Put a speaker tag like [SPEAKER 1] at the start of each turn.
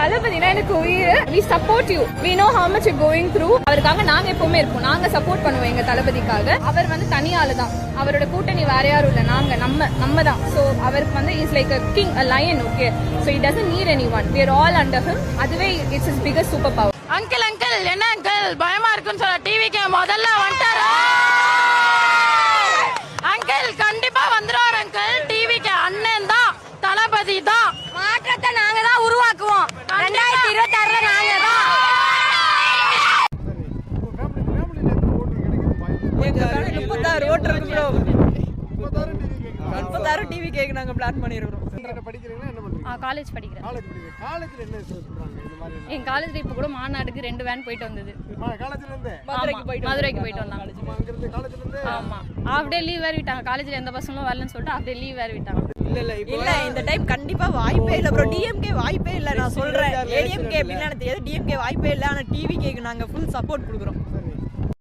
[SPEAKER 1] தளபதினா எனக்கு உயிர். We support you. We know how much you're going through. அவருக்காக நாங்க எப்பவுமே இருப்போம். நாங்க சப்போர்ட் பண்ணுவோம் எங்க தளபதிக்காக. அவர் வந்து தனி ஆளு தான். அவரோட கூட்டணி வேற யாரும் இல்ல, நாங்க நம்ம தான். சோ அவருக்கு வந்து is like a king, a lion, okay? So he doesn't need anyone. We are all under him. அதுவே it's his biggest superpower.
[SPEAKER 2] Uncle என்ன அங்கிள் பயமா இருக்குன்னு சொல்ல டிவிக்கு முதல்ல வந்துட்டாரா? அங்கிள் கண்டிப்பா வந்துருவார் அங்கிள். டிவிக்கு அண்ணன் தான், தளபதி தான். மாற்றத்தை நாங்க தான் உருவாக்குவோம். 2026 நாங்க தான்.
[SPEAKER 3] டிவி கேக்கு நாங்க பிளான் பண்ணிருக்கோம்.
[SPEAKER 4] காலேஜ் படிக்கிறேன். என் காலேஜ்ல இப்ப கூட மாநாடுக்கு 2 வேன் போயிட்டு வந்தது. மதுரைக்கு போயிட்டு வந்தாங்க. ஆமா, ஹாஃப் டே லீவ் வேற விட்டாங்க. காலேஜ்ல எந்த பசங்களும் வரலன்னு சொல்லிட்டு ஹாஃப் டே லீவ் வேற விட்டாங்க.
[SPEAKER 3] இல்ல இந்த டைம் கண்டிப்பா வாய்ப்பே இல்ல ப்ரோ. டிஎம்கே வாய்ப்பே இல்ல, நான் சொல்றேன். ஏடிஎம்கே அப்படின்னா தெரியாது, டிஎம்கே வாய்ப்பே இல்ல. ஆனா டிவி கேக்கு நாங்க ஃபுல் சப்போர்ட் கொடுக்குறோம்.